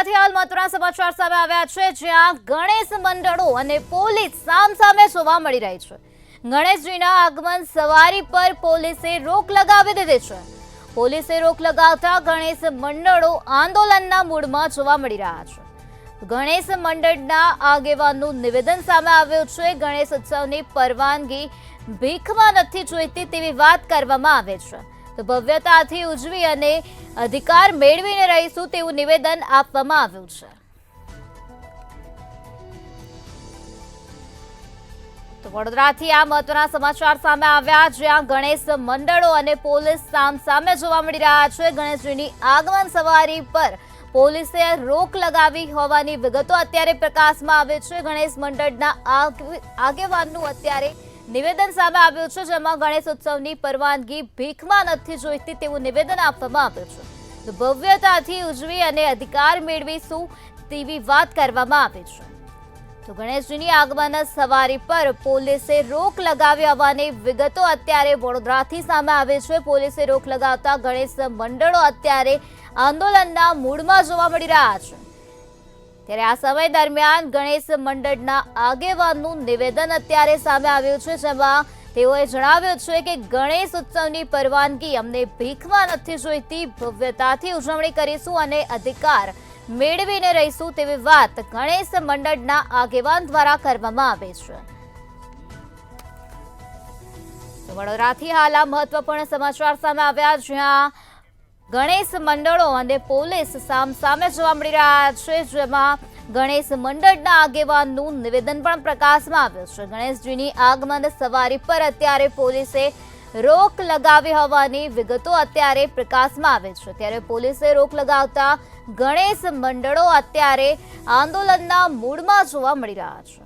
વડોદરાથી હાલ મહત્વના સમાચાર સામે આવ્યા છે, જ્યાં ગણેશ મંડળો અને પોલીસ સામસામે જોવા મળી રહી છે। ગણેશજીના આગમન સવારી પર પોલીસે રોક લગાવી દીધી છે। પોલીસે રોક લગાવતા ગણેશ મંડળો આંદોલનના મૂડમાં જોવા મળી રહ્યા છે। ગણેશ મંડળના આગેવાનનું નિવેદન સામે આવ્યું છે। ગણેશ ઉત્સવની પરવાનગી ભીખમાં નથી જોઈતી તેવી વાત કરવામાં આવે છે, તો ભવ્યતાથી ઉજવી અને અધિકાર મેળવીને રહીશું તેવું નિવેદન આપવામાં આવ્યું છે। તો વડોદરાથી આ મહત્વના સમાચાર સામે આવ્યા, જ્યાં ગણેશ મંડળો અને પોલીસ સામસામે જોવા મળી રહ્યા છે। ગણેશજીની આગમન સવારી પર પોલીસે રોક લગાવી હોવાની વિગતો અત્યારે પ્રકાશમાં આવે છે। ગણેશ મંડળના આગેવાનનું અત્યારે નિવેદન સામે આવ્યું છે, જેમાં ગણેશ ઉત્સવની પરવાનગી ભીખમાં નથી જોઈતી તેવું નિવેદન આપવામાં આવ્યું છે, તો ભવ્યતાથી ઉજવી અને અધિકાર મેળવીશું તેવી વાત કરવામાં આવી છે। તો ગણેશજીની આગમન સવારી પર પોલીસે રોક લગાવી હોવાની વિગતો અત્યારે વડોદરાથી સામે આવે છે। પોલીસે રોક લગાવતા ગણેશ મંડળો અત્યારે આંદોલનના મૂડમાં જોવા મળી રહ્યા છે। ત્યારે આ સમય દરમિયાન ગણેશ મંડળના આગેવાનનું નિવેદન અત્યારે સામે આવ્યું છે, જેમાં તેઓએ જણાવ્યું છે કે ગણેશ ઉત્સવની પરવાનગી અમને ભીખમાં નથી જોઈતી, ભવ્યતાથી ઉજવણી કરીશું અને અધિકાર મેળવીને રહીશું તેવી વાત ગણેશ મંડળના આગેવાન દ્વારા કરવામાં આવે છે। વડોદરાથી હાલ આ મહત્વપૂર્ણ સમાચાર સામે આવ્યા, જ્યાં ગણેશ મંડળો અને પોલીસ સામસામે જોવા મળી રહ્યા છે, જેમાં ગણેશ મંડળના આગેવાનનું નિવેદન પણ પ્રકાશમાં આવ્યું છે। ગણેશજીની આગમન સવારી પર અત્યારે પોલીસે રોક લગાવી હોવાની વિગતો અત્યારે પ્રકાશમાં આવે છે। ત્યારે પોલીસે રોક લગાવતા ગણેશ મંડળો અત્યારે આંદોલનના મૂડમાં જોવા મળી રહ્યા છે।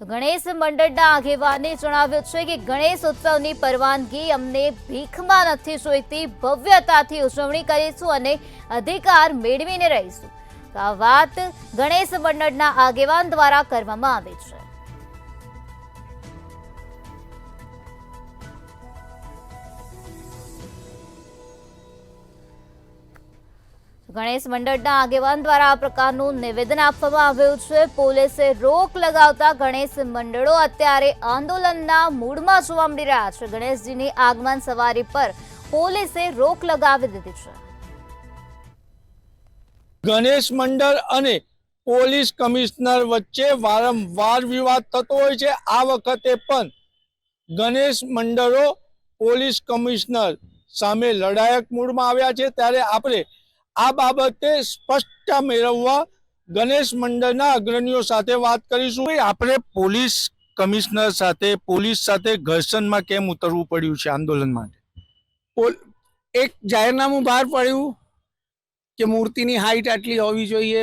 તો ગણેશ મંડળના આગેવાને જણાવ્યું છે કે ગણેશ ઉત્સવની પરવાનગી અમને ભીખમાં નથી જોઈતી, ભવ્યતાથી ઉજવણી કરીશું અને અધિકાર મેળવીને રહીશું, તો આ વાત ગણેશ મંડળના આગેવાન દ્વારા કરવામાં આવી છે। ગણેશ મંડળના આગેવાન દ્વારા આ પ્રકારનું નિવેદન આપવામાં આવ્યું છે। પોલીસે રોક લગાવતા ગણેશ મંડળો અત્યારે આંદોલનના મૂડમાં જોવા મળી રહ્યા છે। ગણેશજીની આગમન સવારી પર પોલીસે રોક લગાવી દીધી છે। ગણેશ મંડળ અને પોલીસ કમિશનર વચ્ચે વારંવાર વિવાદ થતો હોય છે। આ વખતે પણ ગણેશ મંડળો પોલીસ કમિશનર સામે લડાયક મૂડમાં આવ્યા છે। ત્યારે આપણે આ બાબતે સ્પષ્ટતા મેળવવા ગણેશ મંડળના અગ્રણીઓ સાથે વાત કરીશું। આપણે પોલીસ કમિશનર સાથે ઘર્ષણમાં કેમ ઉતરવું પડ્યું છે આંદોલન માટે? એક જાહેરનામું બહાર પડ્યું કે મૂર્તિની હાઈટ આટલી હોવી જોઈએ,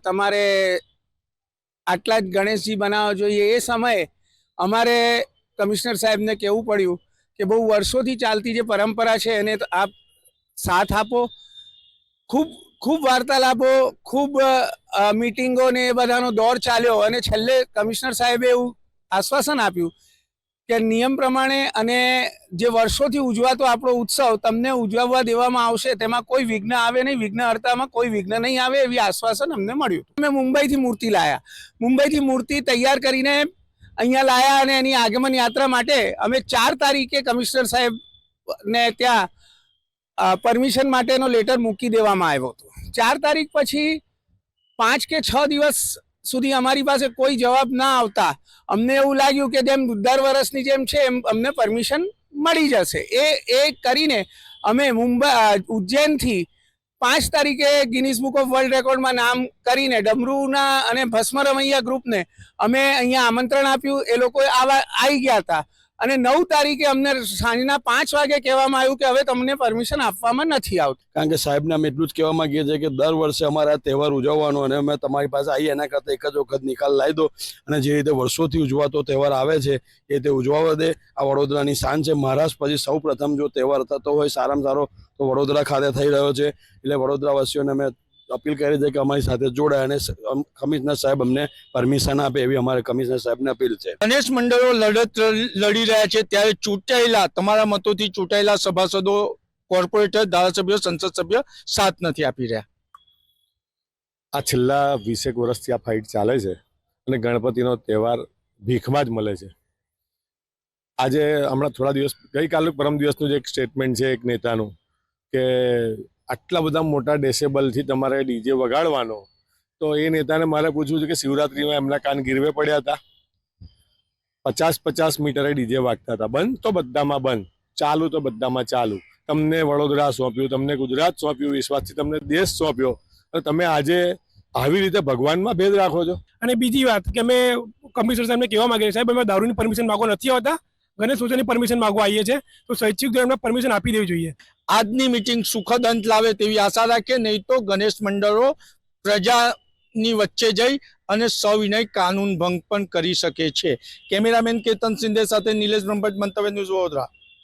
તમારે આટલા જ ગણેશજી બનાવવા જોઈએ। એ સમયે અમારે કમિશનર સાહેબને કહેવું પડ્યું કે બહુ વર્ષોથી ચાલતી જે પરંપરા છે એને આપ સાથ આપો। ખૂબ વાર્તાલાપો, ખૂબ મીટિંગો ને એ બધાનો દોર ચાલ્યો અને છેલ્લે કમિશનર સાહેબે એવું આશ્વાસન આપ્યું કે નિયમ પ્રમાણે અને જે વર્ષોથી ઉજવાતો આપણો ઉત્સવ તમને ઉજવવા દેવામાં આવશે, તેમાં કોઈ વિઘ્ન આવે નહીં, વિઘ્નહર્તામાં કોઈ વિઘ્ન નહીં આવે, એવી આશ્વાસન અમને મળ્યું। અમે મુંબઈથી મૂર્તિ લાયા, મુંબઈથી મૂર્તિ તૈયાર કરીને અહીંયા લાયા અને એની આગમન યાત્રા માટે અમે 4 તારીખે કમિશનર સાહેબને ત્યાં પરમિશન માટેનો લેટર મૂકી દેવામાં આવ્યો હતો। 4 તારીખ પછી 5 કે 6 દિવસ સુધી અમારી પાસે કોઈ જવાબ ના આવતા અમને એવું લાગ્યું કે જેમ દર વર્ષની જેમ છે એમ અમને પરમિશન મળી જશે। એ કરીને અમે ઉજ્જૈનથી 5 તારીખે ગિનીસ બુક ઓફ વર્લ્ડ રેકોર્ડમાં નામ કરીને ડમરૂના અને ભસ્મ રમૈયા ગ્રુપને અમે અહીંયા આમંત્રણ આપ્યું। એ લોકો આવી ગયા હતા અને 9 તારીખે અમને સાંજના 5 વાગે કહેવામાં આવ્યું કે હવે તમને પરમિશન આપવામાં નથી આવતી। કારણ કે સાહેબને અમે એટલું જ કહેવા માંગીએ છીએ કે દર વર્ષે અમારા તહેવાર ઉજવવાનો અને અમે તમારી પાસે આવીએ એના કરતાં એક જ વખત નિકાલ લાવી દો અને જે રીતે વર્ષોથી ઉજવાતો તહેવાર આવે છે એ તે ઉજવવા દે। આ વડોદરાની શાન છે। મહારાષ્ટ્ર પછી સૌ પ્રથમ જો તહેવાર થતો હોય સારામાં સારો તો વડોદરા ખાતે થઈ રહ્યો છે, એટલે વડોદરાવાસીઓને અમે અપીલ કરી છે કે અમારી સાથે જોડાય અને કમિશનર સાહેબ અમને પરમિશન આપે એવી અમારે કમિશનર સાહેબને અપીલ છે। ગણેશ મંડળો લડત લડી રહ્યા છે, ત્યારે ચૂંટાયેલા તમારા મતોથી ચૂંટાયેલા સભાસદો, કોર્પોરેટર, ધારાસભ્યો, સંસદ સભ્ય સાથ નથી આપી રહ્યા। આ છેલ્લા 20 વર્ષથી આ ફાઇટ ચાલે છે અને ગણપતિનો તહેવાર ભીખમાં જ મળે છે. આજે હમણાં થોડા દિવસ ગઈકાલે પરમ દિવસનું જ એક સ્ટેટમેન્ટ છે એક નેતાનું કે આટલા બધા મોટા ડેસિબલથી તમારે ડીજે વગાડવાનો, તો એ નેતાને મારે પૂછવું છે કે શિવરાત્રીમાં એમના કાન ગીરવે પડ્યા હતા? 50-50 મીટરે ડીજે વાગતા હતા. બંધ તો બધામાં બંધ, ચાલુ તો બધામાં ચાલુ. તમને વડોદરા સોંપ્યું, તમને ગુજરાત સોંપ્યું, વિશ્વાસથી તમને દેશ સોંપ્યો, અને તમે આજે આવી રીતે ભગવાનમાં ભેદ રાખો છો. અને બીજી વાત કે અમે કમિશનર સાહેબને કહેવા માંગીએ છીએ, સાહેબ અમે દારૂની પરમિશન માંગવા નથી આવતા, ગણેશ ઉત્સવની પરમિશન માંગવા આવીએ છીએ, તો સ્વૈચ્છિક ધોરણે પરમિશન આપી દેવી જોઈએ. આજની મીટિંગ સુખદ અંત લાવે તેવી આશા રાખીએ, નહીં તો ગણેશ મંડળો પ્રજાની વચ્ચે જઈ અને સવિનય કાનૂન ભંગ પણ કરી શકે છે. કેમેરામેન કેતન સિંધે સાથે નિલેશ બ્રહ્મભટ્ટ, મંતવ્ય ન્યૂઝ વડોદરા.